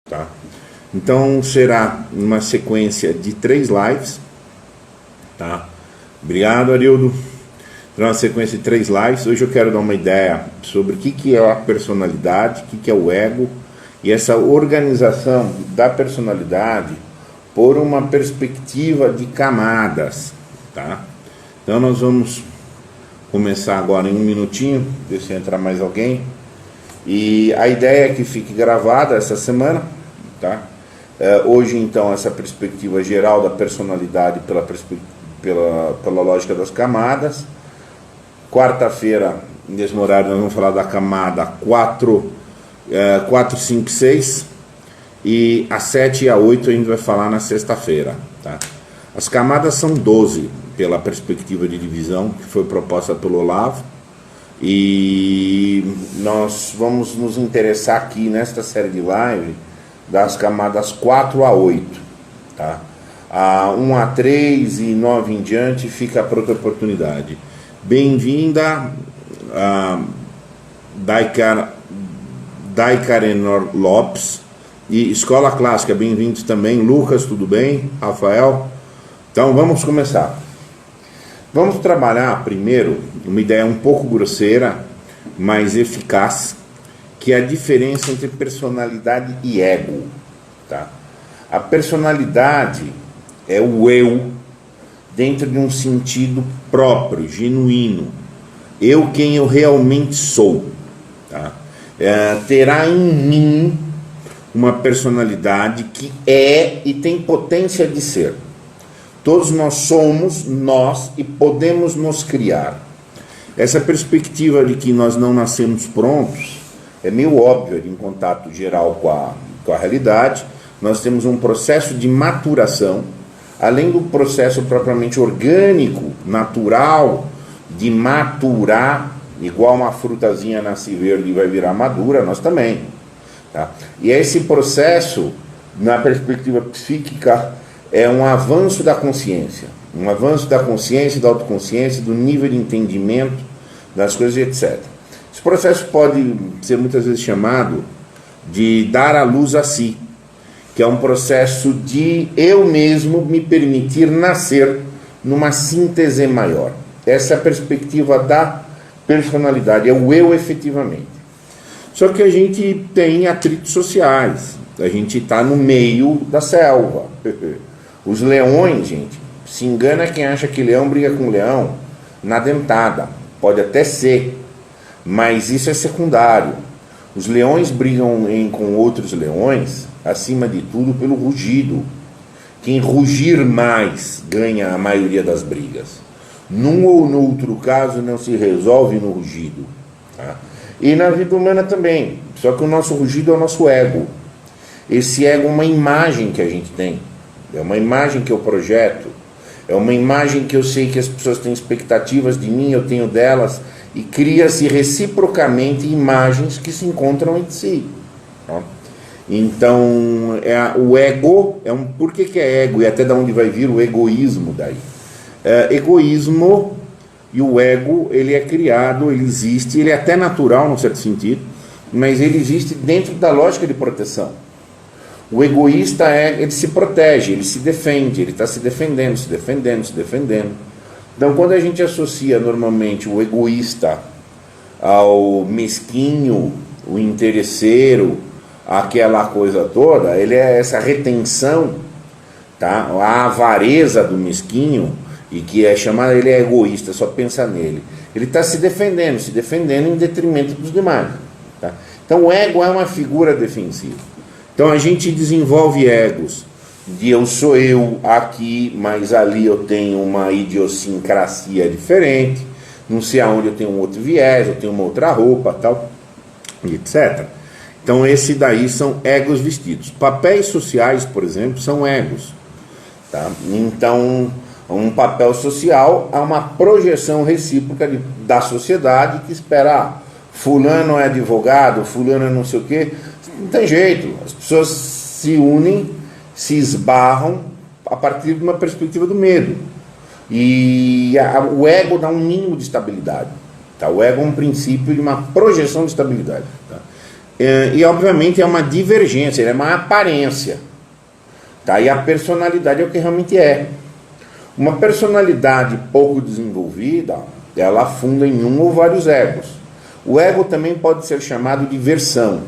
Tá? Então será uma sequência de 3 lives, tá? Obrigado, Arildo. Será uma sequência de 3 lives. Hoje eu quero dar uma ideia sobre o que é a personalidade, o que é o ego e essa organização da personalidade por uma perspectiva de camadas, tá? Então nós vamos começar agora em um minutinho, ver se entra mais alguém. E a ideia é que fique gravada essa semana, tá? Hoje, então, essa perspectiva geral da personalidade pela lógica das camadas. Quarta-feira, nesse horário, nós vamos falar da camada 4, 5, 6. E a 7 e a 8 a gente vai falar na sexta-feira, tá? As camadas são 12, pela perspectiva de divisão que foi proposta pelo Olavo. E nós vamos nos interessar aqui nesta série de live das camadas 4 a 8, tá? A 1 a 3 e 9 em diante fica para outra oportunidade. Bem-vinda a Daicarenor Lopes e Escola Clássica, bem-vindos também. Lucas, tudo bem? Rafael? Então vamos começar. Vamos trabalhar primeiro uma ideia um pouco grosseira, mas eficaz, que é a diferença entre personalidade e ego, tá? A personalidade é o eu dentro de um sentido próprio, genuíno. Eu, quem eu realmente sou, tá? Terá em mim uma personalidade que é e tem potência de ser. Todos nós somos nós e podemos nos criar. Essa perspectiva de que nós não nascemos prontos é meio óbvia em contato geral com a realidade. Nós temos um processo de maturação, além do processo propriamente orgânico, natural, de maturar, igual uma frutazinha nasce verde e vai virar madura, nós também. Tá? E esse processo, na perspectiva psíquica, é um avanço da consciência, da autoconsciência, do nível de entendimento das coisas, etc. Esse processo pode ser muitas vezes chamado de dar a luz a si, que é um processo de eu mesmo me permitir nascer numa síntese maior. Essa é a perspectiva da personalidade, é o eu efetivamente. Só que a gente tem atritos sociais, a gente está no meio da selva. Os leões, gente, se engana quem acha que leão briga com leão na dentada. Pode até ser, mas isso é secundário. Os leões brigam com outros leões, acima de tudo, pelo rugido. Quem rugir mais ganha a maioria das brigas. Num ou no outro caso não se resolve no rugido, tá? E na vida humana também. Só que o nosso rugido é o nosso ego. Esse ego é uma imagem que a gente tem. É uma imagem que eu projeto, é uma imagem que eu sei que as pessoas têm expectativas de mim, eu tenho delas, e cria-se reciprocamente imagens que se encontram entre si. Tá? Então, o ego, por que é ego? E até de onde vai vir o egoísmo daí? Egoísmo e o ego, ele é criado, ele existe, ele é até natural, num certo sentido, mas ele existe dentro da lógica de proteção. O egoísta ele se protege, ele se defende, ele está se defendendo. Então, quando a gente associa normalmente o egoísta ao mesquinho, o interesseiro, aquela coisa toda, ele é essa retenção, tá? A avareza do mesquinho, e que é chamada, ele é egoísta, só pensa nele. Ele está se defendendo em detrimento dos demais. Tá? Então, o ego é uma figura defensiva. Então a gente desenvolve egos de eu sou eu aqui, mas ali eu tenho uma idiosincrasia diferente, não sei aonde eu tenho um outro viés, eu tenho uma outra roupa, tal, etc. Então esse daí são egos vestidos. Papéis sociais, por exemplo, são egos. Tá? Então um papel social é uma projeção recíproca da sociedade que espera, fulano é advogado, fulano é não sei o quê. Não tem jeito, as pessoas se unem, se esbarram a partir de uma perspectiva do medo. E o ego dá um mínimo de estabilidade. Tá? O ego é um princípio de uma projeção de estabilidade. Tá? E obviamente é uma divergência, é uma aparência. Tá? E a personalidade é o que realmente é. Uma personalidade pouco desenvolvida, ela afunda em um ou vários egos. O ego também pode ser chamado de versão.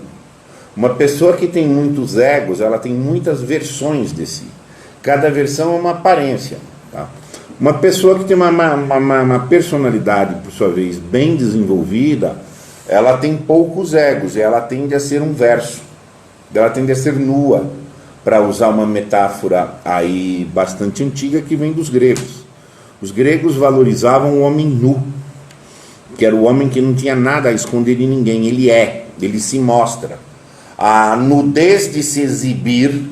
Uma pessoa que tem muitos egos, ela tem muitas versões de si. Cada versão é uma aparência. Tá? Uma pessoa que tem uma personalidade, por sua vez, bem desenvolvida, ela tem poucos egos, e ela tende a ser um verso. Ela tende a ser nua, para usar uma metáfora aí bastante antiga que vem dos gregos. Os gregos valorizavam o homem nu, que era o homem que não tinha nada a esconder de ninguém. Ele se mostra. A nudez de se exibir,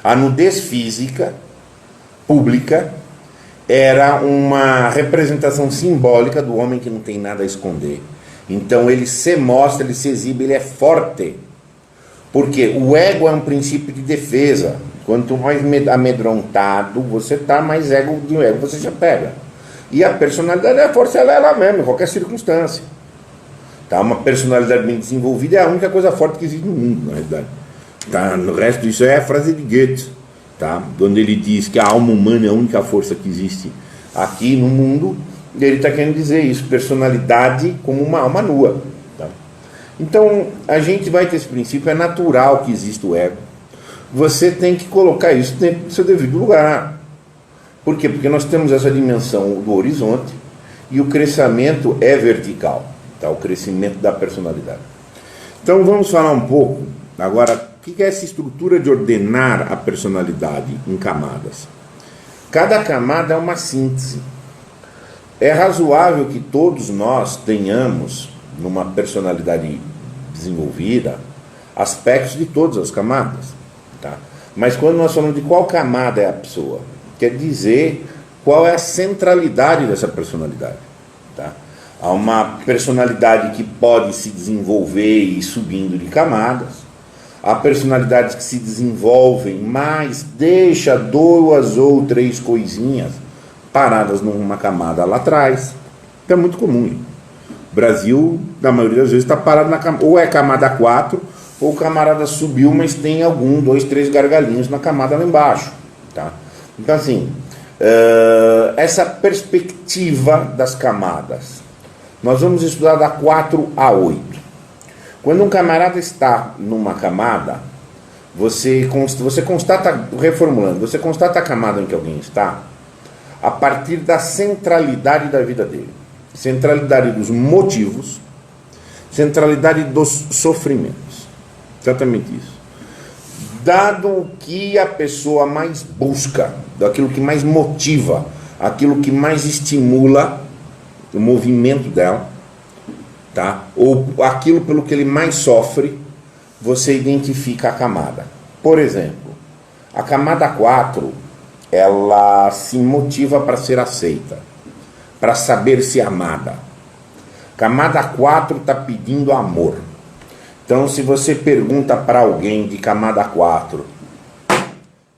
a nudez física, pública, era uma representação simbólica do homem que não tem nada a esconder. Então ele se mostra, ele se exibe, ele é forte. Porque o ego é um princípio de defesa. Quanto mais amedrontado você está, mais ego você já pega. E a personalidade, a força ela é ela mesma, em qualquer circunstância. Tá? Uma personalidade bem desenvolvida é a única coisa forte que existe no mundo, na realidade. Tá? No resto disso é a frase de Goethe, tá? Onde ele diz que a alma humana é a única força que existe aqui no mundo. E ele está querendo dizer isso, personalidade como uma alma nua. Tá? Então, a gente vai ter esse princípio, é natural que exista o ego. Você tem que colocar isso dentro do seu devido lugar. Por quê? Porque nós temos essa dimensão do horizonte e o crescimento é vertical, tá? O crescimento da personalidade. Então, vamos falar um pouco, agora, o que é essa estrutura de ordenar a personalidade em camadas? Cada camada é uma síntese. É razoável que todos nós tenhamos, numa personalidade desenvolvida, aspectos de todas as camadas. Tá? Mas quando nós falamos de qual camada é a pessoa, quer dizer qual é a centralidade dessa personalidade. Tá? Há uma personalidade que pode se desenvolver e ir subindo de camadas. Há personalidades que se desenvolvem, mas deixa 2 ou 3 coisinhas paradas numa camada lá atrás. Que é muito comum. O Brasil, na maioria das vezes, está parado na camada, ou é camada 4, ou o camarada subiu, mas tem 2, 3 gargalinhos na camada lá embaixo. Tá? Então, assim, essa perspectiva das camadas, nós vamos estudar da 4 a 8. Quando um camarada está numa camada, você constata, reformulando, você constata a camada em que alguém está a partir da centralidade da vida dele. Centralidade dos motivos, centralidade dos sofrimentos. Exatamente isso. Dado o que a pessoa mais busca, daquilo que mais motiva, aquilo que mais estimula o movimento dela, tá? Ou aquilo pelo que ele mais sofre, você identifica a camada. Por exemplo, a camada 4, ela se motiva para ser aceita, para saber se amada. Camada 4 está pedindo amor. Então, se você pergunta para alguém de camada 4,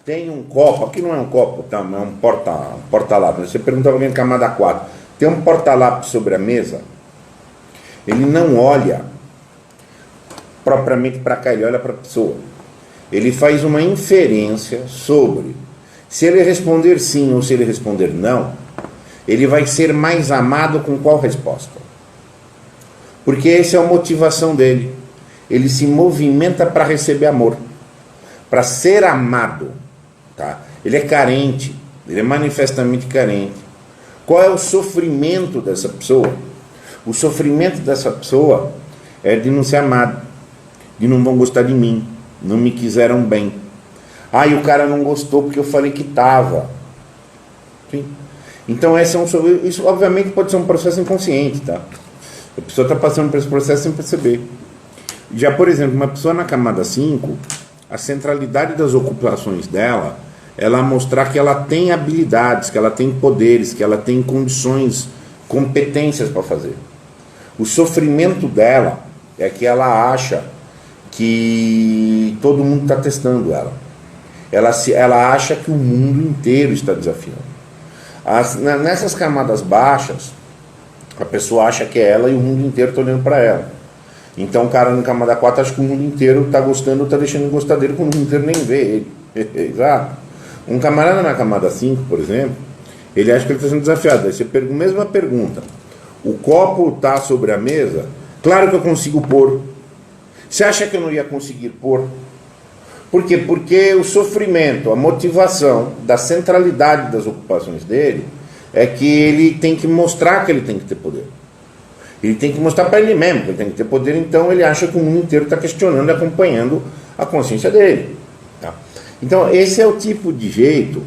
tem um copo, aqui não é um copo, tá? É um porta-lápis. Você pergunta para alguém de camada 4, tem um porta-lápis sobre a mesa? Ele não olha propriamente para cá, ele olha para a pessoa. Ele faz uma inferência sobre, se ele responder sim ou se ele responder não, ele vai ser mais amado com qual resposta? Porque essa é a motivação dele. Ele se movimenta para receber amor, para ser amado. Tá? Ele é carente, ele é manifestamente carente. Qual é o sofrimento dessa pessoa? O sofrimento dessa pessoa é de não ser amado, de não vão gostar de mim, não me quiseram bem. E o cara não gostou porque eu falei que estava. Então isso obviamente pode ser um processo inconsciente, tá? A pessoa está passando por esse processo sem perceber. Já, por exemplo, uma pessoa na camada 5, a centralidade das ocupações dela, ela mostrar que ela tem habilidades, que ela tem poderes, que ela tem condições, competências para fazer. O sofrimento dela é que ela acha que todo mundo está testando ela. Ela acha que o mundo inteiro está desafiando. Nessas camadas baixas, a pessoa acha que é ela e o mundo inteiro está olhando para ela. Então o cara na camada 4 acha que o mundo inteiro está gostando, está deixando de gostar dele, quando o mundo inteiro nem vê ele. Exato. Um camarada na camada 5, por exemplo, ele acha que ele está sendo desafiado. Aí você mesma pergunta: o copo está sobre a mesa? Claro que eu consigo pôr. Você acha que eu não ia conseguir pôr? Por quê? Porque o sofrimento, a motivação da centralidade das ocupações dele é que ele tem que mostrar que ele tem que ter poder. Ele tem que mostrar para ele mesmo que ele tem que ter poder, então ele acha que o mundo inteiro está questionando e acompanhando a consciência dele. Tá? Então esse é o tipo de jeito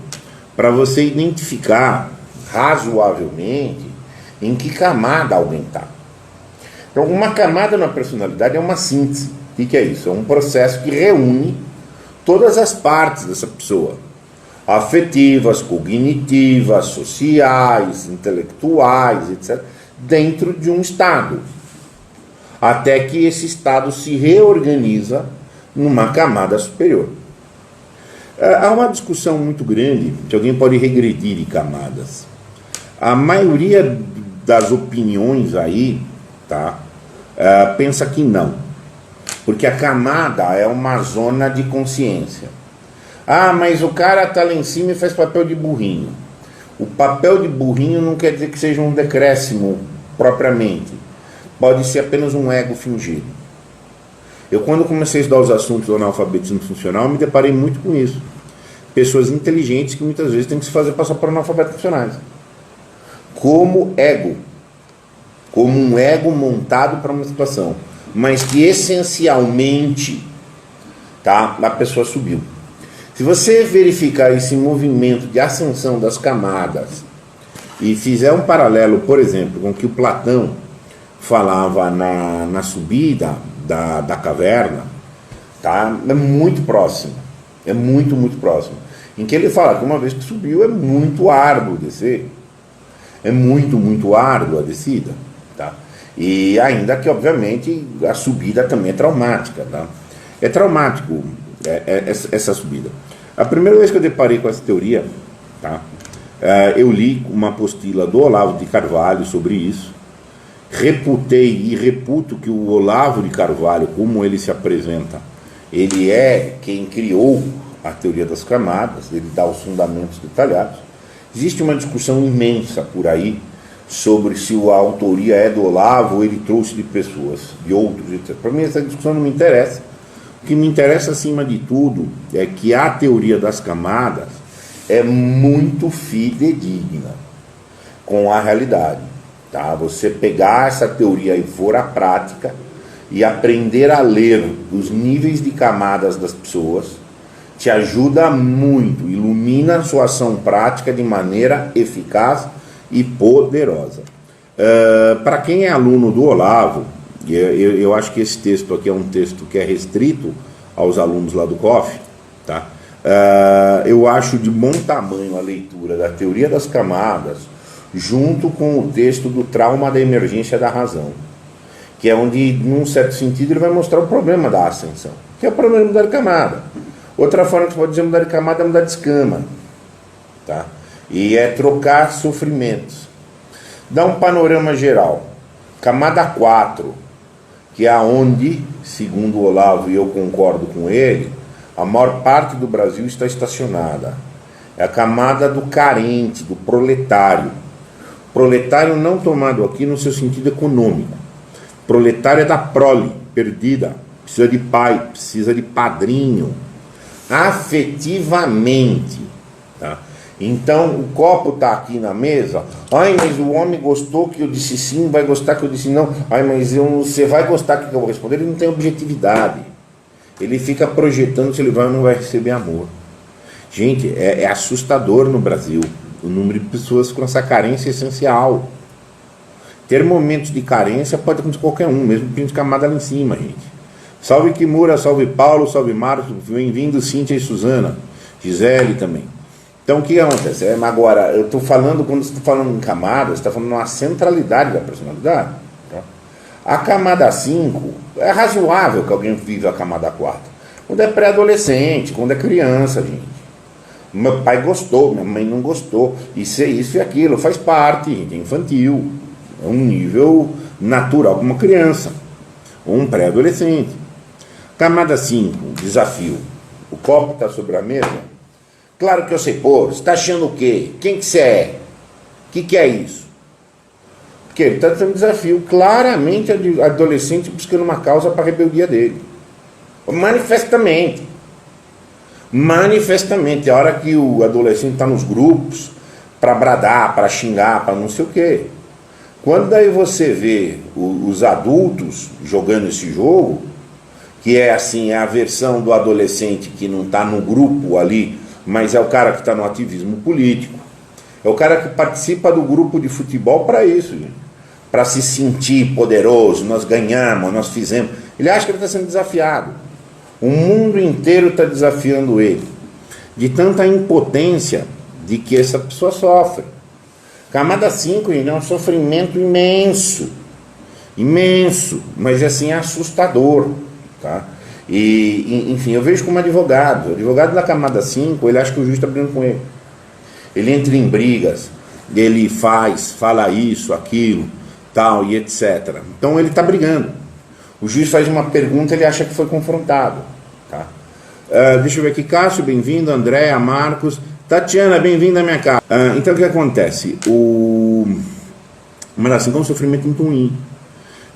para você identificar razoavelmente em que camada alguém está. Então uma camada na personalidade é uma síntese. O que é isso? É um processo que reúne todas as partes dessa pessoa: afetivas, cognitivas, sociais, intelectuais, etc., dentro de um estado, até que esse estado se reorganiza numa camada superior. Há uma discussão muito grande se alguém pode regredir de camadas. A maioria das opiniões aí, tá, pensa que não, porque a camada é uma zona de consciência. Ah, mas o cara está lá em cima e faz papel de burrinho. O papel de burrinho não quer dizer que seja um decréscimo propriamente. Pode ser apenas um ego fingido. Eu, quando comecei a estudar os assuntos do analfabetismo funcional, me deparei muito com isso. Pessoas inteligentes que muitas vezes têm que se fazer passar por analfabetos funcionais. Como ego. Como um ego montado para uma situação. Mas que essencialmente, tá, a pessoa subiu. Se você verificar esse movimento de ascensão das camadas e fizer um paralelo, por exemplo, com o que o Platão falava na subida da caverna, tá, é muito próximo. É muito, muito próximo. Em que ele fala que uma vez que subiu é muito árduo descer. É muito, muito árduo a descida. Tá? E ainda que, obviamente, a subida também é traumática. Tá? É traumático essa subida. A primeira vez que eu deparei com essa teoria, tá, eu li uma apostila do Olavo de Carvalho sobre isso, reputei e reputo que o Olavo de Carvalho, como ele se apresenta, ele é quem criou a teoria das camadas, ele dá os fundamentos detalhados. Existe uma discussão imensa por aí sobre se a autoria é do Olavo ou ele trouxe de pessoas, de outros, etc. Para mim essa discussão não me interessa. O que me interessa, acima de tudo, é que a teoria das camadas é muito fidedigna com a realidade. Tá? Você pegar essa teoria e for à prática e aprender a ler os níveis de camadas das pessoas, te ajuda muito, ilumina a sua ação prática de maneira eficaz e poderosa. Para quem é aluno do Olavo, eu acho que esse texto aqui é um texto que é restrito aos alunos lá do COF, tá? Eu acho de bom tamanho a leitura da teoria das camadas junto com o texto do trauma da emergência da razão, que é onde, num certo sentido, ele vai mostrar o problema da ascensão, que é o problema de mudar de camada. Outra forma que você pode dizer mudar de camada é mudar de escama, tá? E é trocar sofrimentos. Dá um panorama geral. Camada 4, que é onde, segundo o Olavo, e eu concordo com ele, a maior parte do Brasil está estacionada. É a camada do carente, do proletário. Proletário não tomado aqui no seu sentido econômico. Proletário é da prole, perdida. Precisa de pai, precisa de padrinho. Afetivamente. Tá? Então o copo está aqui na mesa. Ai, mas o homem gostou que eu disse sim, vai gostar que eu disse não. Ai, mas você vai gostar que eu vou responder. Ele não tem objetividade. Ele fica projetando se ele vai ou não vai receber amor. Gente, é assustador no Brasil o número de pessoas com essa carência essencial. Ter momentos de carência pode acontecer com qualquer um, mesmo que de camada lá em cima, gente. Salve Kimura, salve Paulo, salve Marcos, bem-vindo Cíntia e Suzana, Gisele também. Então o que acontece? Agora, eu estou falando, quando você está falando em camadas, você está falando uma centralidade da personalidade. Tá? A camada 5, é razoável que alguém viva a camada 4. Quando é pré-adolescente, quando é criança, gente. Meu pai gostou, minha mãe não gostou. Isso e aquilo, faz parte, gente, é infantil. É um nível natural como uma criança. ou um pré-adolescente. Camada 5, desafio. O copo está sobre a mesa? Claro que eu sei pôr. Você está achando o quê? Quem que você é? O que é isso? Porque ele está tendo um desafio. Claramente adolescente buscando uma causa para a rebeldia dele. Manifestamente. Manifestamente. A hora que o adolescente está nos grupos para bradar, para xingar, para não sei o quê. Quando daí você vê os adultos jogando esse jogo, que é assim, é a versão do adolescente que não está no grupo ali, mas é o cara que está no ativismo político, é o cara que participa do grupo de futebol para isso, para se sentir poderoso, nós ganhamos, nós fizemos. Ele acha que ele está sendo desafiado. O mundo inteiro está desafiando ele, de tanta impotência de que essa pessoa sofre. Camada 5 é um sofrimento imenso, imenso, mas assim, é assustador. Tá? E, enfim, eu vejo como advogado. O advogado da camada 5, ele acha que o juiz está brigando com ele. Ele entra em brigas, ele fala isso, aquilo, tal, e etc. Então ele está brigando. O juiz faz uma pergunta, ele acha que foi confrontado. Tá? Deixa eu ver aqui, Cássio, bem-vindo, Andréa, Marcos, Tatiana, bem-vinda à minha casa. Então o que acontece? Mas assim, é um sofrimento muito ruim.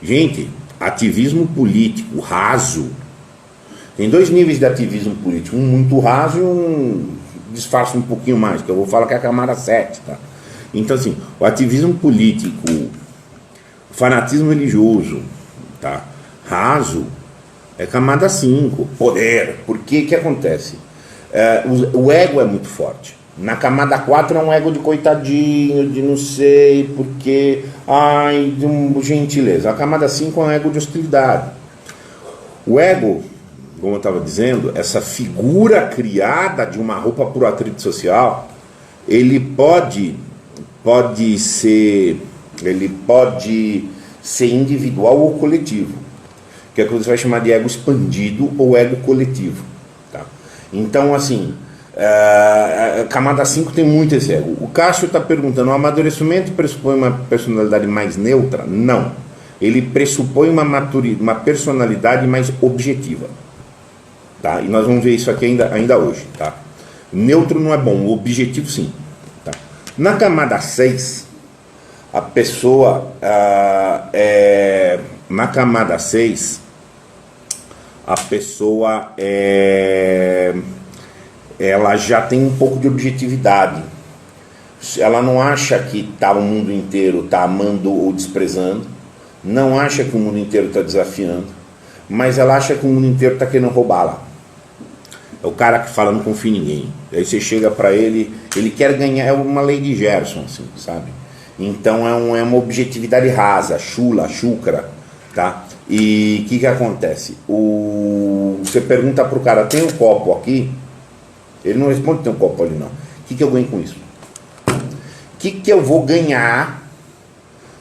Gente, ativismo político raso. Tem dois níveis de ativismo político, um muito raso e um disfarça um pouquinho mais, que eu vou falar que é a camada 7, tá? Então assim, o ativismo político, o fanatismo religioso, tá? Raso, é camada 5, poder. Por que acontece? O ego é muito forte. Na camada 4 é um ego de coitadinho, de não sei porquê, de gentileza. A camada 5 é um ego de hostilidade. O ego, como eu estava dizendo, essa figura criada de uma roupa por atrito social, ele pode ser individual ou coletivo, que é o que você vai chamar de ego expandido ou ego coletivo. Tá? Então, assim, a camada 5 tem muito esse ego. O Cássio está perguntando, o amadurecimento pressupõe uma personalidade mais neutra? Não. Ele pressupõe uma personalidade mais objetiva. Tá? E nós vamos ver isso aqui ainda hoje. Tá? Neutro não é bom, objetivo sim. Tá? Na camada 6, a pessoa na camada 6, a pessoa ela já tem um pouco de objetividade. Ela não acha que o mundo inteiro está amando ou desprezando, não acha que o mundo inteiro está desafiando, mas ela acha que o mundo inteiro está querendo roubá-la. É o cara que fala, não confia em ninguém. Aí você chega para ele, ele quer ganhar, é uma lei de Gerson, assim, sabe? Então é uma objetividade rasa, chula, chucra, tá? E o que acontece? Você pergunta pro cara, tem um copo aqui? Ele não responde, tem um copo ali não. O que eu ganho com isso? O que eu vou ganhar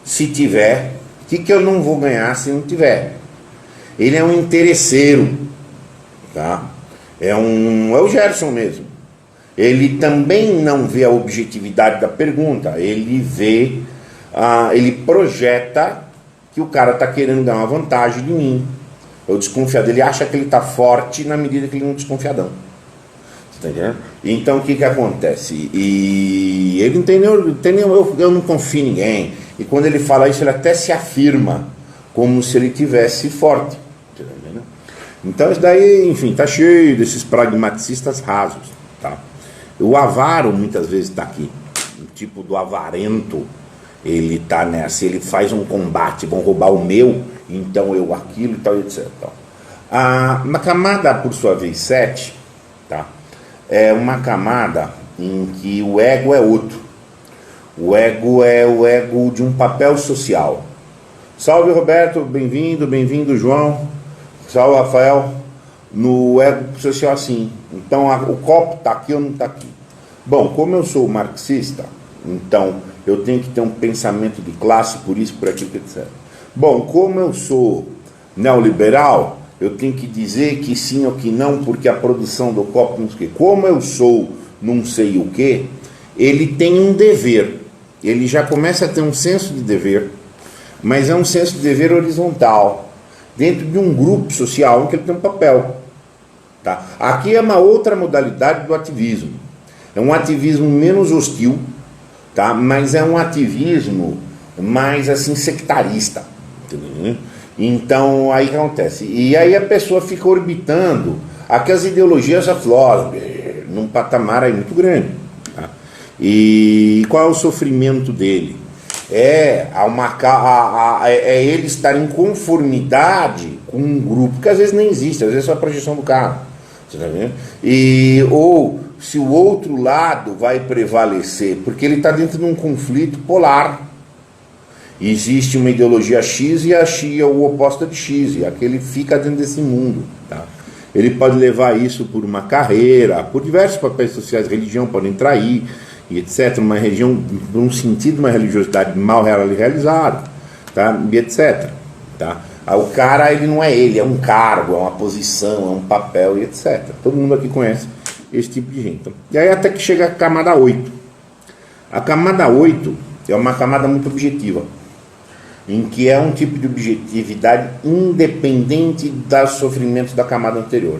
se tiver? O que eu não vou ganhar se não tiver? Ele é um interesseiro, tá? É o Gerson mesmo. Ele também não vê a objetividade da pergunta. Ele vê, ele projeta que o cara está querendo ganhar uma vantagem de mim. Eu desconfiado. Ele acha que ele está forte na medida que ele não é desconfiadão. Tá entendendo? Então o que acontece? E ele entendeu, eu não confio em ninguém. E quando ele fala isso, ele até se afirma como se ele tivesse forte. Tá entendendo? Então isso daí, enfim, está cheio desses pragmaticistas rasos. Tá? O avaro muitas vezes está aqui. O tipo do avarento, ele está nessa, ele faz um combate, vão roubar o meu, então eu aquilo e tal, etc. Na camada, por sua vez, 7, tá? É uma camada em que o ego é outro. O ego é o ego de um papel social. Salve, Roberto, bem-vindo, João. Salve, Rafael. No ego social, assim. Então, o copo está aqui ou não está aqui? Bom, como eu sou marxista, então eu tenho que ter um pensamento de classe, por isso, por aquilo, etc. Bom, como eu sou neoliberal, eu tenho que dizer que sim ou que não, porque a produção do copo não sei o quê. Como eu sou não sei o quê, ele tem um dever. Ele já começa a ter um senso de dever, mas é um senso de dever horizontal. dentro de um grupo social em que ele tem um papel. Tá? Aqui é uma outra modalidade do ativismo. É um ativismo menos hostil, tá? Mas é um ativismo mais assim sectarista. Entendeu? Então, aí o que acontece? E aí a pessoa fica orbitando aquelas ideologias afloram num patamar aí muito grande. Tá? E qual é o sofrimento dele? É ele estar em conformidade com um grupo que às vezes nem existe, às vezes é só a projeção do cara. Você tá vendo? Ou se o outro lado vai prevalecer, porque ele está dentro de um conflito polar. Existe uma ideologia X e a X é o oposto de X, e aquele fica dentro desse mundo. Tá? Ele pode levar isso por uma carreira, por diversos papéis sociais, religião pode entrar aí, e etc. Uma região, num sentido, uma religiosidade mal realizada, tá? E etc. Tá? O cara, ele não é ele, é um cargo, é uma posição, é um papel, e etc. Todo mundo aqui conhece esse tipo de gente. E aí até que chega a camada 8. A camada 8 é uma camada muito objetiva, em que é um tipo de objetividade independente dos sofrimentos da camada anterior.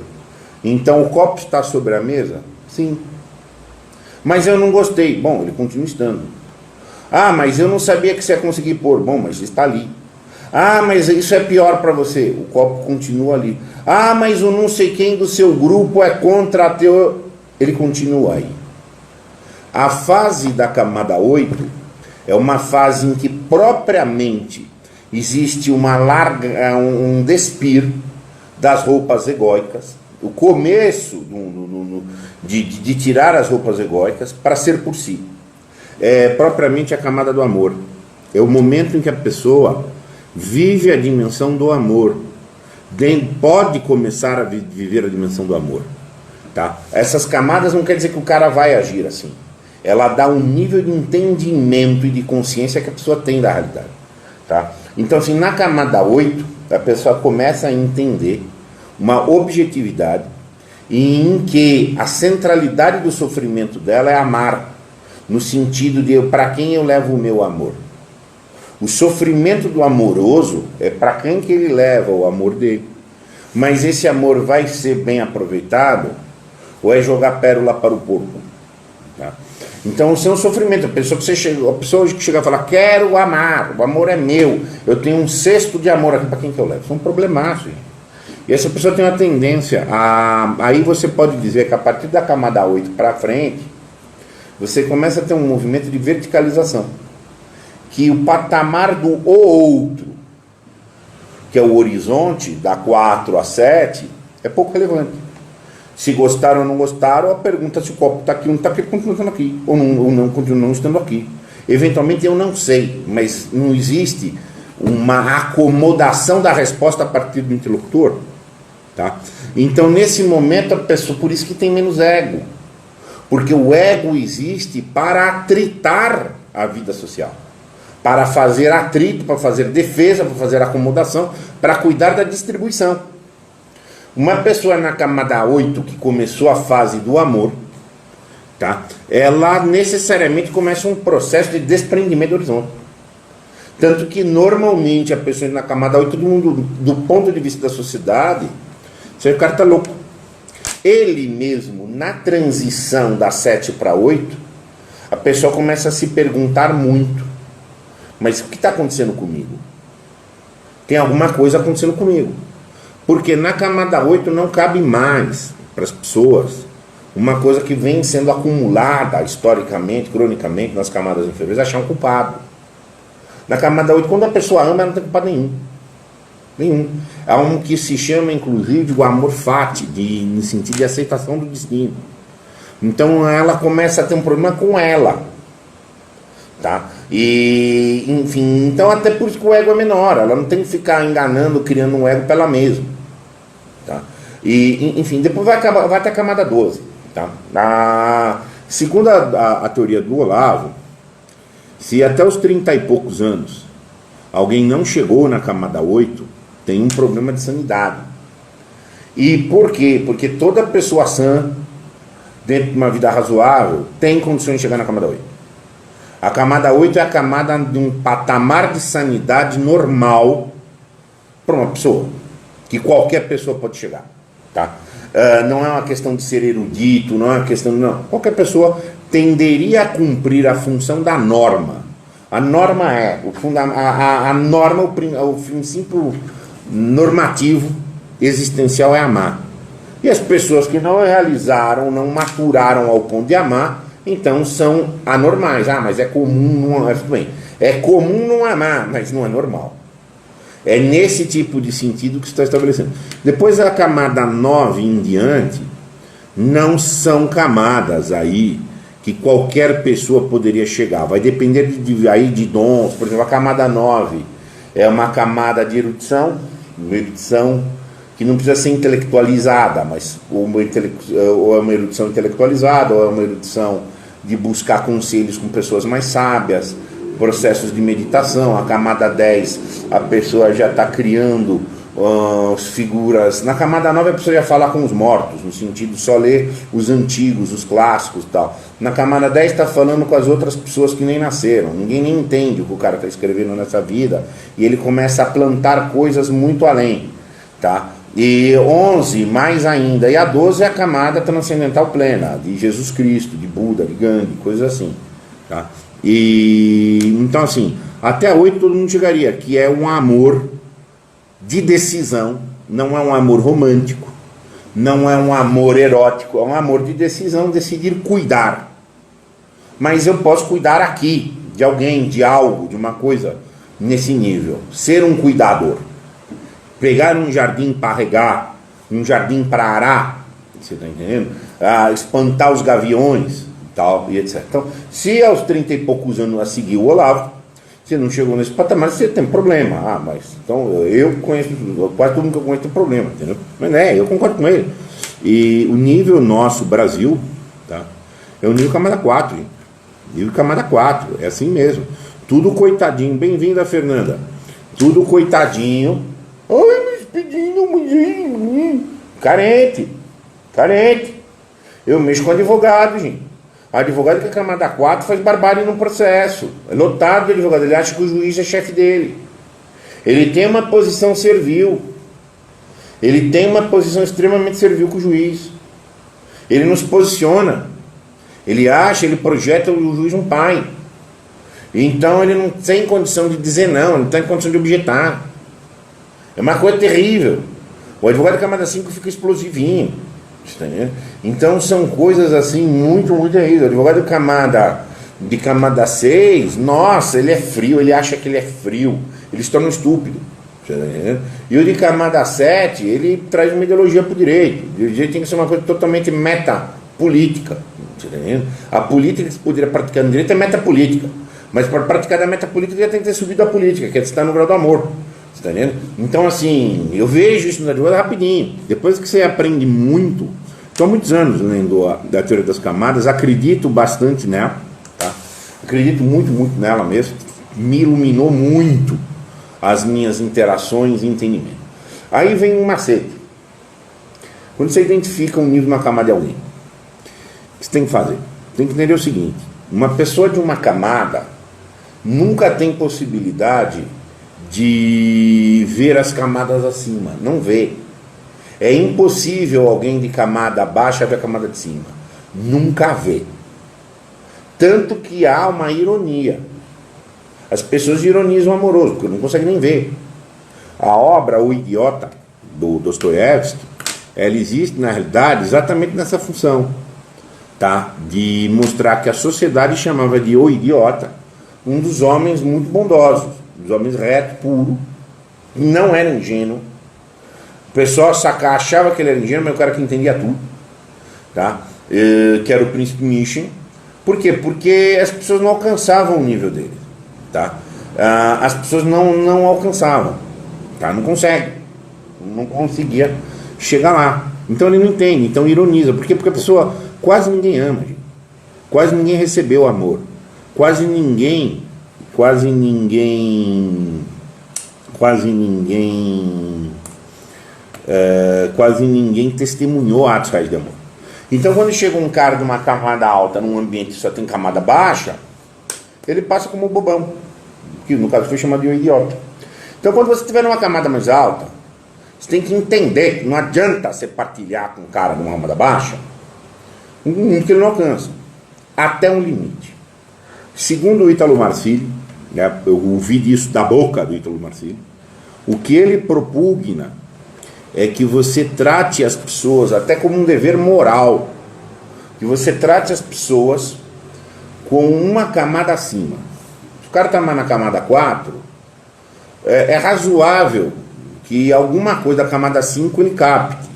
Então o copo está sobre a mesa? Sim. Mas eu não gostei. Bom, ele continua estando. Ah, mas eu não sabia que você ia conseguir pôr. Bom, mas está ali. Ah, mas isso é pior para você. O copo continua ali. Ah, mas o não sei quem do seu grupo é contra a teu... Ele continua aí. A fase da camada 8 é uma fase em que propriamente existe um despir das roupas egóicas, o começo de tirar as roupas egóicas para ser por si. É propriamente a camada do amor. É o momento em que a pessoa vive a dimensão do amor. Pode começar a viver a dimensão do amor. Tá? Essas camadas não quer dizer que o cara vai agir assim. Ela dá um nível de entendimento e de consciência que a pessoa tem da realidade. Tá? Então, assim, na camada 8, a pessoa começa a entender uma objetividade em que a centralidade do sofrimento dela é amar, no sentido de para quem eu levo o meu amor. O sofrimento do amoroso é para quem que ele leva o amor dele. Mas esse amor vai ser bem aproveitado ou é jogar pérola para o porco? Tá? Então, isso é um sofrimento. A pessoa que chega a falar, quero amar, o amor é meu, eu tenho um cesto de amor aqui, para quem que eu levo? Isso é um problemaço. E essa pessoa tem uma tendência aí você pode dizer que a partir da camada 8 para frente, você começa a ter um movimento de verticalização. Que o patamar do outro, que é o horizonte, da 4 a 7, é pouco relevante. Se gostaram ou não gostaram, a pergunta se o copo está aqui ou não está aqui, continua estando aqui, ou não continua não estando aqui. Eventualmente eu não sei, mas não existe uma acomodação da resposta a partir do interlocutor. Tá? Então nesse momento a pessoa, por isso que tem menos ego, porque o ego existe para atritar a vida social, para fazer atrito, para fazer defesa, para fazer acomodação, para cuidar da distribuição. Uma pessoa na camada 8 que começou a fase do amor, tá? Ela necessariamente começa um processo de desprendimento do horizonte. Tanto que normalmente a pessoa na camada 8, todo mundo, do ponto de vista da sociedade, o cara está louco. Ele mesmo, na transição da 7 para 8, a pessoa começa a se perguntar muito: mas o que está acontecendo comigo? Tem alguma coisa acontecendo comigo. Porque na camada 8 não cabe mais para as pessoas uma coisa que vem sendo acumulada historicamente, cronicamente, nas camadas inferiores, achar um culpado. Na camada 8, quando a pessoa ama, ela não tem culpado nenhum. Há um que se chama, inclusive, o amor fati, no sentido de aceitação do destino. Então ela começa a ter um problema com ela. Tá? E, enfim, então até por isso que o ego é menor. Ela não tem que ficar enganando, criando um ego para ela mesma. Tá? E, enfim, depois vai até a camada 12. Tá? Segundo a teoria do Olavo, se até os 30 e poucos anos alguém não chegou na camada 8, tem um problema de sanidade. E por quê? Porque toda pessoa sã, dentro de uma vida razoável, tem condições de chegar na camada 8. A camada 8 é a camada de um patamar de sanidade normal para uma pessoa. que qualquer pessoa pode chegar, tá? Não é uma questão de ser erudito, não é uma questão... Não. Qualquer pessoa tenderia a cumprir a função da norma. A norma é... A norma, o princípio normativo existencial é amar. E as pessoas que não realizaram, não maturaram ao ponto de amar, então são anormais. Mas é comum não amar. Tudo bem. É comum não amar, mas não é normal. É nesse tipo de sentido que se está estabelecendo. Depois a camada 9 em diante, não são camadas aí que qualquer pessoa poderia chegar. Vai depender de dons. Por exemplo, a camada 9 é uma camada de erudição que não precisa ser intelectualizada, mas ou é uma erudição intelectualizada, ou é uma erudição de buscar conselhos com pessoas mais sábias, processos de meditação. A camada 10, a pessoa já está criando figuras. Na camada 9 a pessoa já fala com os mortos, no sentido só ler os antigos, os clássicos e tal. Na camada 10 está falando com as outras pessoas que nem nasceram. Ninguém nem entende o que o cara está escrevendo nessa vida, e ele começa a plantar coisas muito além, tá? E 11, mais ainda, e a 12 é a camada transcendental plena, de Jesus Cristo, de Buda, de Gandhi, coisas assim, tá? E então assim, até a 8 todo mundo chegaria, que é um amor de decisão, não é um amor romântico, não é um amor erótico, é um amor de decisão, decidir cuidar. Mas eu posso cuidar aqui, de alguém, de algo, de uma coisa, nesse nível. Ser um cuidador. Pegar um jardim para regar, um jardim para arar, você está entendendo? Espantar os gaviões, tal, e etc. Então, se aos 30 e poucos anos a seguir o Olavo, você não chegou nesse patamar, você tem problema. Mas então eu conheço, quase todo mundo que eu conheço tem problema, entendeu? Mas eu concordo com ele. E o nível nosso, Brasil, tá? É o nível camada 4, hein? Nível camada 4, é assim mesmo. Tudo coitadinho, bem-vinda, Fernanda. Tudo coitadinho. Ai, mas pedindo, carente. Eu mexo com advogado, gente. Advogado que é camada 4 faz barbárie no processo. É lotado de advogado. Ele acha que o juiz é chefe dele. Ele tem uma posição servil. Ele tem uma posição extremamente servil com o juiz. Ele não se posiciona. Ele projeta o juiz um pai. Então ele não tem condição de dizer não. Ele não tem condição de objetar. É uma coisa terrível. O advogado de camada 5 fica explosivinho. Então são coisas assim muito terríveis. O advogado de camada 6, nossa, ele é frio, ele acha que ele é frio, ele se torna estúpido. E o de camada 7, ele traz uma ideologia para o direito. O direito tem que ser uma coisa totalmente metapolítica. A política que se poderia praticar no direito é metapolítica, mas para praticar a metapolítica já tem que ter subido a política, que é estar no grau do amor. Tá entendendo? Então assim, eu vejo isso no advogado rapidinho. Depois que você aprende muito, estou há muitos anos lendo da teoria das camadas, acredito bastante nela, tá? Acredito muito nela mesmo. Me iluminou muito as minhas interações e entendimento. Aí vem um macete. Quando você identifica um nível na camada de alguém, o que você tem que fazer? Tem que entender o seguinte: uma pessoa de uma camada nunca tem possibilidade de ver as camadas acima, não vê. É impossível alguém de camada baixa ver a camada de cima, nunca vê. Tanto que há uma ironia. As pessoas ironizam o amoroso, porque não conseguem nem ver. A obra O Idiota, do Dostoiévski, ela existe na realidade exatamente nessa função, tá? De mostrar que a sociedade chamava de O Idiota um dos homens muito bondosos, dos homens retos, puro, não era ingênuo. O pessoal achava que ele era ingênuo, mas o cara que entendia tudo, tá? Que era o príncipe Mishin. Por quê? Porque as pessoas não alcançavam o nível dele, tá? As pessoas não alcançavam, tá? Não conseguia chegar lá. Então ele não entende, então ironiza. Por quê? Porque a pessoa, quase ninguém ama, gente. Quase ninguém recebeu amor. Quase ninguém testemunhou atos reais de amor. Então quando chega um cara de uma camada alta num ambiente que só tem camada baixa, ele passa como bobão, que no caso foi chamado de um idiota. Então quando você estiver numa camada mais alta, Você tem que entender que não adianta você partilhar com um cara de uma rama baixa um limite que ele não alcança. Até um limite. Segundo o Ítalo Marcilli, né, eu ouvi disso da boca do Ítalo Marcilli, o que ele propugna é que você trate as pessoas até como um dever moral, que você trate as pessoas com uma camada acima. Se o cara está na camada 4, é razoável que alguma coisa da camada 5 ele capte.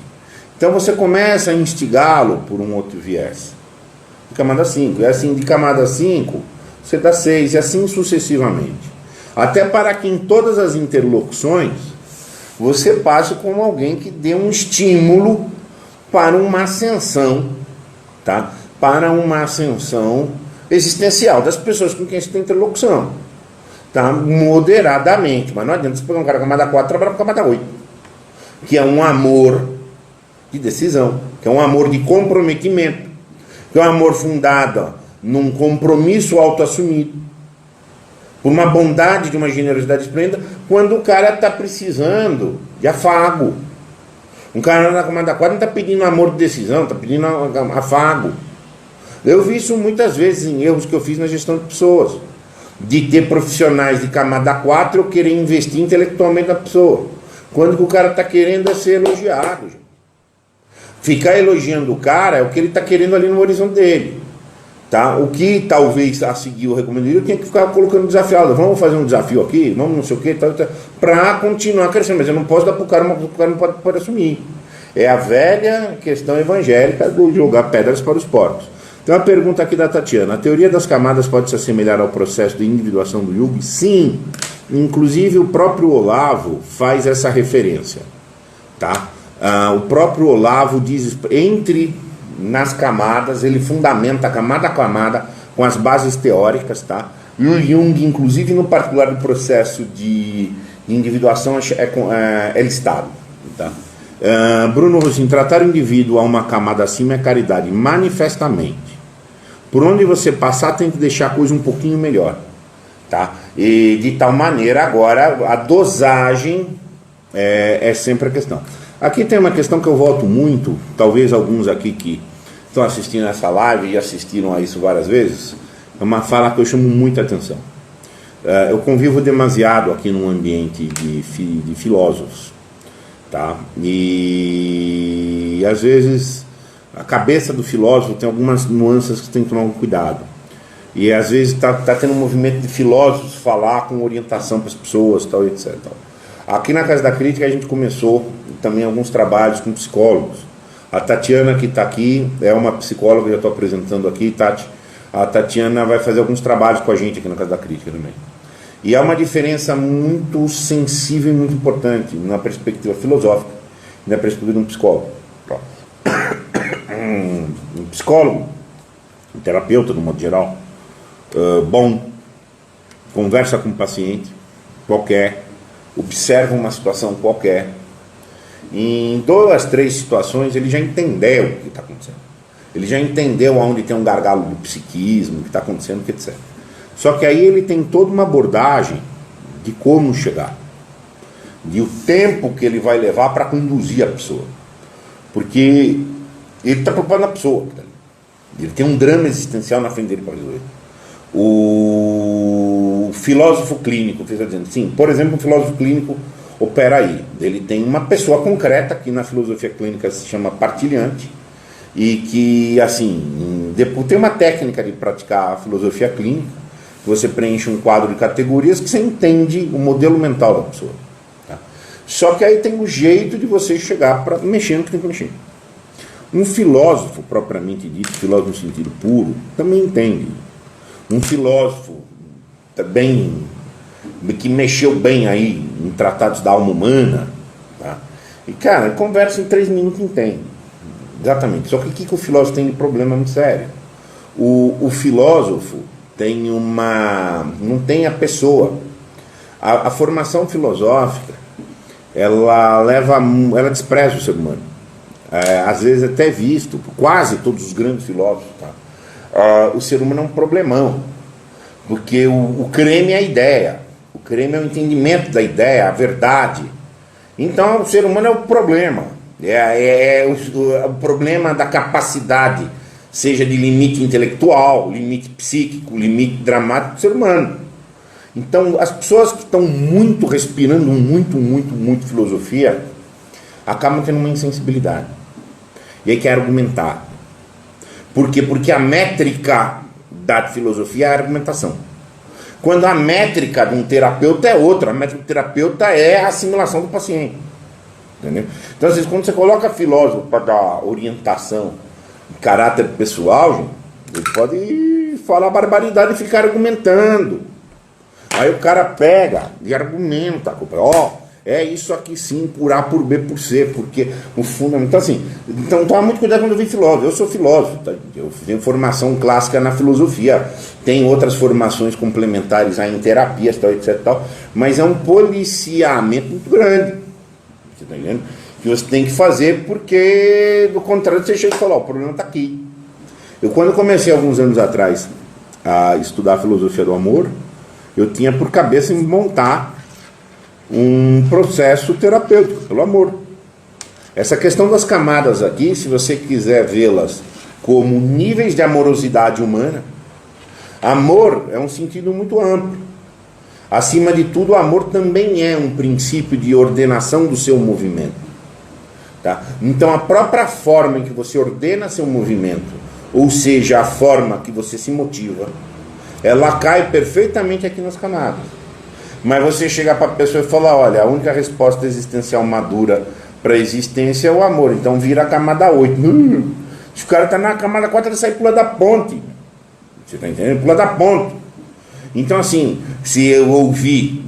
Então você começa a instigá-lo por um outro viés. De camada 5, e assim de camada 5 você dá 6, e assim sucessivamente. Até para que em todas as interlocuções você passe como alguém que dê um estímulo para uma ascensão, tá? Para uma ascensão existencial das pessoas com quem você tem interlocução, tá? Moderadamente, mas não adianta você pegar um cara com camada 4 e trabalhar com camada 8, que é um amor de decisão, que é um amor de comprometimento, que é um amor fundado num compromisso autoassumido, por uma bondade, de uma generosidade esplêndida, quando o cara está precisando de afago. Um cara na camada 4 não está pedindo amor de decisão, está pedindo afago. Eu vi isso muitas vezes em erros que eu fiz na gestão de pessoas, de ter profissionais de camada 4 eu querer investir intelectualmente na pessoa, quando o que o cara está querendo é ser elogiado. Gente. Ficar elogiando o cara é o que ele está querendo ali no horizonte dele. Tá? O que talvez a seguir eu recomendaria, eu tinha que ficar colocando desafiado. Vamos fazer um desafio aqui, vamos não sei o que, para continuar crescendo. Mas eu não posso dar para o cara, o cara não pode assumir. É a velha questão evangélica do jogar pedras para os porcos. Tem uma pergunta aqui da Tatiana. A teoria das camadas pode se assemelhar ao processo de individuação do Jung? Sim. Inclusive o próprio Olavo faz essa referência. Tá? O próprio Olavo diz, nas camadas, ele fundamenta camada a camada com as bases teóricas, tá? E o Jung, inclusive no particular do processo de individuação, é listado, tá? Bruno Rosin, tratar o indivíduo a uma camada acima é caridade, manifestamente. Por onde você passar tem que deixar a coisa um pouquinho melhor, tá? E de tal maneira, agora, a dosagem é sempre a questão. Aqui tem uma questão que eu volto muito, talvez alguns aqui que estão assistindo essa live e assistiram a isso várias vezes, é uma fala que eu chamo muita atenção. Eu convivo demasiado aqui num ambiente de filósofos, tá? E às vezes a cabeça do filósofo tem algumas nuances que tem que tomar um cuidado. E às vezes está tendo um movimento de filósofos falar com orientação para as pessoas, tal, etc. Tal. Aqui na Casa da Crítica a gente começou também alguns trabalhos com psicólogos. A Tatiana, que está aqui, é uma psicóloga que eu estou apresentando aqui, Tati. A Tatiana vai fazer alguns trabalhos com a gente aqui na Casa da Crítica também. E há uma diferença muito sensível e muito importante na perspectiva filosófica e na perspectiva de um psicólogo. Um psicólogo, um terapeuta, de um modo geral, bom, conversa com um paciente qualquer, observa uma situação qualquer, em 2, 3 situações ele já entendeu o que está acontecendo, ele já entendeu aonde tem um gargalo do psiquismo, o que está acontecendo, etc. Só que aí ele tem toda uma abordagem de como chegar, de o tempo que ele vai levar para conduzir a pessoa, porque ele está preocupado na pessoa, ele tem um drama existencial na frente dele para resolver. O filósofo clínico, você está dizendo, sim, por exemplo, um filósofo clínico opera aí, ele tem uma pessoa concreta que na filosofia clínica se chama partilhante e que, assim, tem uma técnica de praticar a filosofia clínica, você preenche um quadro de categorias que você entende o modelo mental da pessoa, tá? Só que aí tem um jeito de você chegar para mexer no que tem que mexer. Um filósofo propriamente dito, filósofo no sentido puro, também entende. Um filósofo também que mexeu bem aí em tratados da alma humana, tá? E cara, conversa em 3 minutos e entende. Exatamente. Só que o que o filósofo tem de problema muito sério? O filósofo tem não tem a pessoa. A formação filosófica, ela despreza o ser humano. Às vezes até visto por quase todos os grandes filósofos, tá? O ser humano é um problemão, porque o creme é a ideia, o creme é o entendimento da ideia, a verdade, Então, o ser humano é o problema. O problema da capacidade, seja de limite intelectual, limite psíquico, limite dramático do ser humano. Então, as pessoas que estão respirando muito filosofia, acabam tendo uma insensibilidade. E aí quer argumentar. Por quê? Porque a métrica da filosofia é a argumentação. Quando a métrica de um terapeuta é outra, a métrica do terapeuta é a assimilação do paciente. Entendeu? Então, às vezes, quando você coloca filósofo para dar orientação de caráter pessoal, gente, ele pode falar barbaridade e ficar argumentando. Aí o cara pega e argumenta. É isso aqui sim, por A, por B, por C, porque o fundamento. Então, assim, toma muito cuidado quando eu vi filósofo. Eu sou filósofo, tá? Eu tenho formação clássica na filosofia, tenho outras formações complementares aí em terapias, tal, etc. Tal, mas é um policiamento muito grande. Você está entendendo? Que você tem que fazer, porque do contrário você chega e fala: o problema está aqui. Eu, quando comecei alguns anos atrás a estudar a filosofia do amor, eu tinha por cabeça em montar um processo terapêutico pelo amor. Essa questão das camadas aqui, se você quiser vê-las como níveis de amorosidade humana, amor é um sentido muito amplo. Acima de tudo, o amor também é um princípio de ordenação do seu movimento, tá? Então, a própria forma em que você ordena seu movimento, ou seja, a forma que você se motiva, ela cai perfeitamente aqui nas camadas. Mas você chegar para a pessoa e falar: olha, a única resposta existencial madura para a existência é o amor, então vira a camada 8. Se o cara está na camada 4, ele sai e pula da ponte. Você está entendendo? Pula da ponte. Então, assim, se eu ouvir,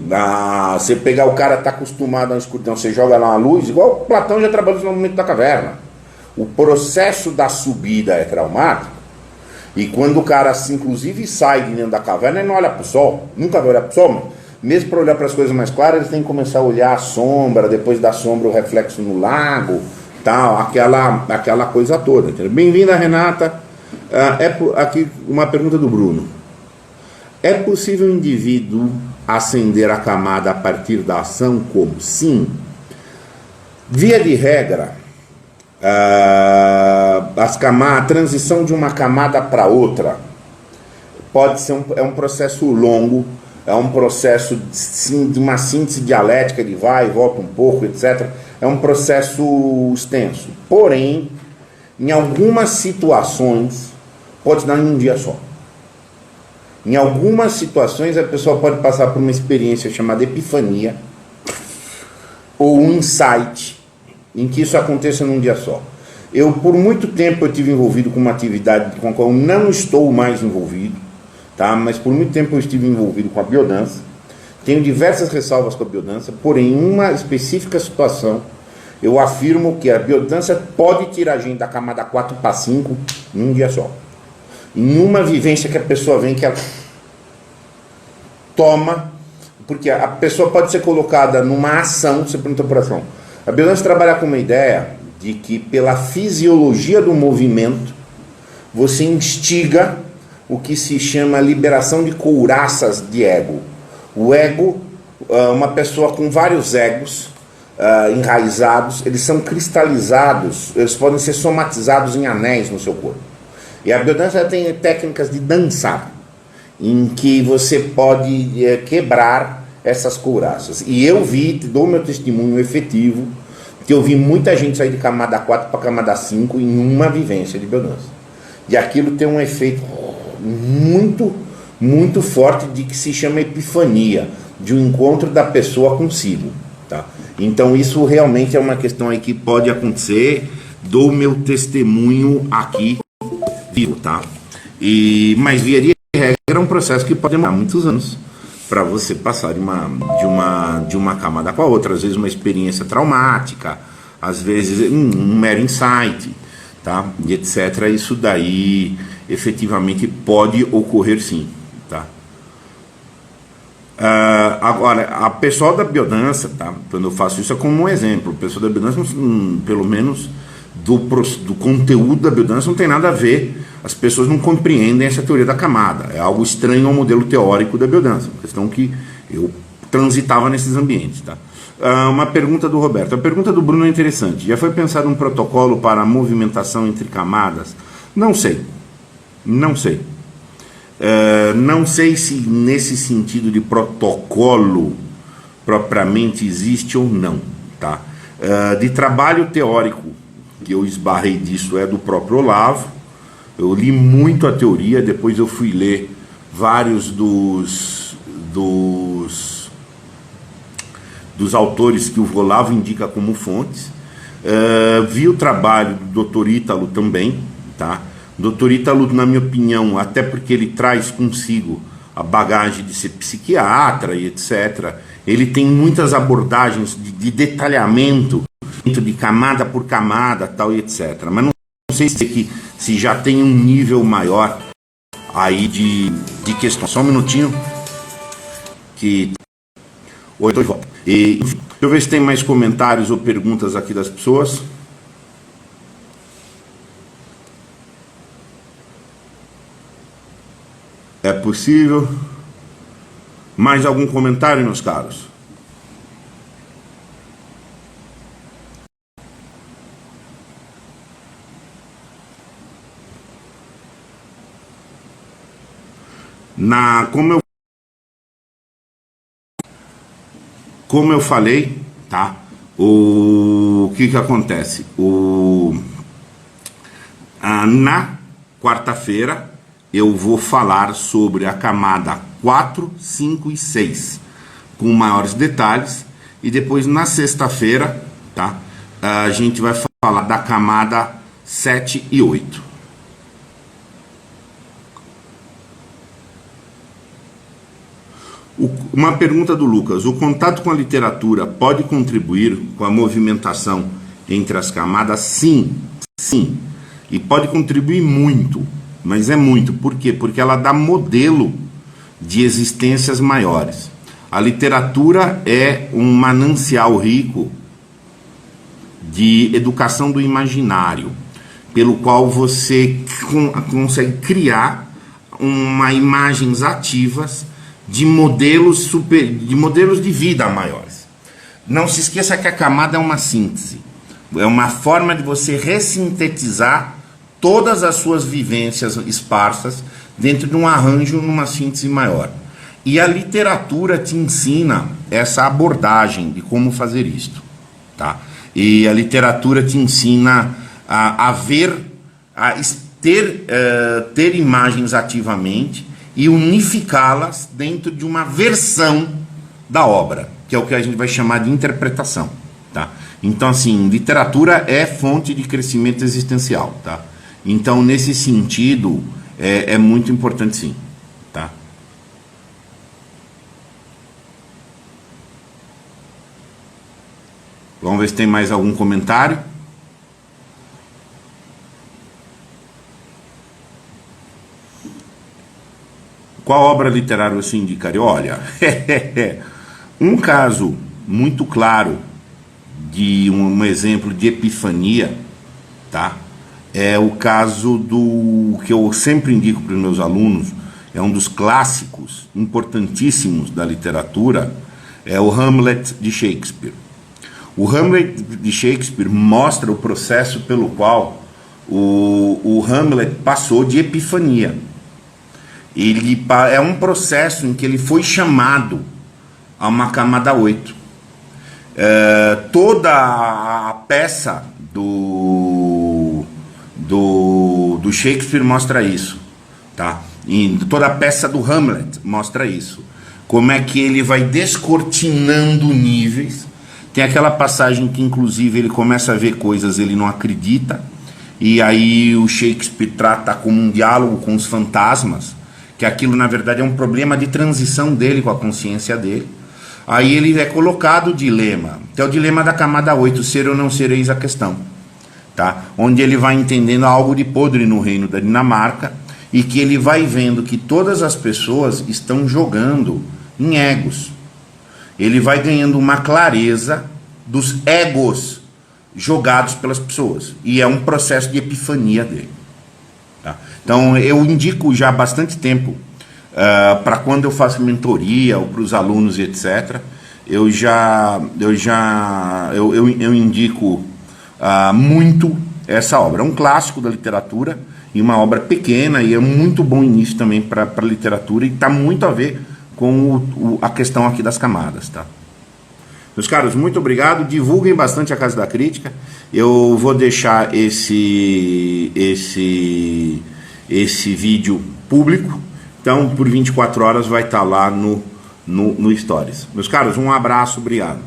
você pegar o cara que está acostumado à escuridão, você joga lá uma luz, igual o Platão já trabalhou no momento da caverna. O processo da subida é traumático, e quando o cara, assim, inclusive, sai de dentro da caverna, ele não olha para o sol, nunca vai olhar para o sol, mesmo para olhar para as coisas mais claras, ele tem que começar a olhar a sombra, depois da sombra o reflexo no lago, tal, aquela coisa toda. Bem-vinda, Renata. Aqui uma pergunta do Bruno. É possível o indivíduo ascender a camada a partir da ação? Como? Sim. Via de regra, a transição de uma camada para outra pode ser um processo longo, é um processo de uma síntese dialética de vai e volta um pouco, etc. É um processo extenso. Porém, em algumas situações, pode dar em um dia só. Em algumas situações, a pessoa pode passar por uma experiência chamada epifania ou um insight, em que isso aconteça num dia só. Por muito tempo, eu estive envolvido com uma atividade com a qual eu não estou mais envolvido, tá? Mas por muito tempo eu estive envolvido com a biodança. Tenho diversas ressalvas com a biodança, porém, em uma específica situação, eu afirmo que a biodança pode tirar a gente da camada 4 para 5 em um dia só. Em uma vivência que a pessoa vem, que ela toma, porque a pessoa pode ser colocada numa ação, você pergunta por ação. A biodança trabalha com uma ideia de que, pela fisiologia do movimento, você instiga o que se chama liberação de couraças de ego. O ego, uma pessoa com vários egos enraizados, eles são cristalizados, eles podem ser somatizados em anéis no seu corpo. E a biodança tem técnicas de dançar, em que você pode quebrar essas couraças. E eu dou meu testemunho efetivo, que eu vi muita gente sair de camada 4 para camada 5 em uma vivência de biodança. E aquilo tem um efeito muito, muito forte, de que se chama epifania, de um encontro da pessoa consigo. Tá? Então isso realmente é uma questão aí que pode acontecer, dou meu testemunho aqui vivo, tá? Mas via de regra é um processo que pode demorar muitos anos para você passar de uma camada com a outra, às vezes uma experiência traumática, às vezes um mero insight, tá? E etc. Isso daí efetivamente pode ocorrer sim, tá? Agora, a pessoal da biodança, tá? Quando eu faço isso é como um exemplo, o pessoal da biodança, pelo menos do conteúdo da biodança, não tem nada a ver, as pessoas não compreendem essa teoria da camada, é algo estranho ao modelo teórico da biodança, uma questão que eu transitava nesses ambientes, tá? Uma pergunta do Roberto. A pergunta do Bruno é interessante. Já foi pensado um protocolo para a movimentação entre camadas? Não sei. Não sei. Não sei se nesse sentido de protocolo propriamente existe ou não. Tá? De trabalho teórico, que eu esbarrei disso, é do próprio Olavo. Eu li muito a teoria, depois eu fui ler vários dos autores que o Olavo indica como fontes. Vi o trabalho do Dr. Ítalo também, tá? O Dr. Ítalo, na minha opinião, até porque ele traz consigo a bagagem de ser psiquiatra e etc., ele tem muitas abordagens de detalhamento, de camada por camada, tal e etc. Mas não sei se já tem um nível maior aí de questão. Só um minutinho. Que... Oi, tô de volta. Enfim, deixa eu ver se tem mais comentários ou perguntas aqui das pessoas. É possível? Mais algum comentário, meus caros? Como eu falei, tá? O que acontece? Na quarta-feira eu vou falar sobre a camada 4, 5 e 6 com maiores detalhes, e depois na sexta-feira, tá? A gente vai falar da camada 7 e 8. Uma pergunta do Lucas: o contato com a literatura pode contribuir com a movimentação entre as camadas? Sim, sim. E pode contribuir muito, mas é muito. Por quê? Porque ela dá modelo de existências maiores. A literatura é um manancial rico de educação do imaginário, pelo qual você consegue criar imagens ativas de modelos de vida maiores. Não se esqueça que a camada é uma síntese, é uma forma de você ressintetizar todas as suas vivências esparsas dentro de um arranjo, numa síntese maior. E a literatura te ensina essa abordagem de como fazer isto, tá? E a literatura te ensina a ver, ter imagens ativamente e unificá-las dentro de uma versão da obra, que é o que a gente vai chamar de interpretação, tá? Então, assim, literatura é fonte de crescimento existencial, tá? Então, nesse sentido, é muito importante, sim, tá? Vamos ver se tem mais algum comentário. Qual obra literária você indicaria? Olha, um caso muito claro de um exemplo de epifania, tá? É o caso do que eu sempre indico para os meus alunos, é um dos clássicos importantíssimos da literatura, é o Hamlet de Shakespeare. O Hamlet de Shakespeare mostra o processo pelo qual o Hamlet passou de epifania. Ele é um processo em que ele foi chamado a uma camada 8. Toda a peça do Shakespeare mostra isso, tá? E toda a peça do Hamlet mostra isso. Como é que ele vai descortinando níveis. Tem aquela passagem que inclusive ele começa a ver coisas, ele não acredita, e aí o Shakespeare trata como um diálogo com os fantasmas, que aquilo na verdade é um problema de transição dele com a consciência dele. Aí ele é colocado o dilema, que é o dilema da camada 8, ser ou não ser, eis a questão, tá? Onde ele vai entendendo algo de podre no reino da Dinamarca, e que ele vai vendo que todas as pessoas estão jogando em egos. Ele vai ganhando uma clareza dos egos jogados pelas pessoas, e é um processo de epifania dele, tá? Então eu indico já há bastante tempo, para quando eu faço mentoria ou para os alunos e etc., eu indico muito essa obra. É um clássico da literatura e uma obra pequena, e é muito bom início também para a literatura, e está muito a ver com a questão aqui das camadas, tá? Meus caros, muito obrigado. Divulguem bastante a Casa da Crítica. Eu vou deixar esse vídeo público. Então, por 24 horas vai estar lá no Stories. Meus caros, um abraço, obrigado.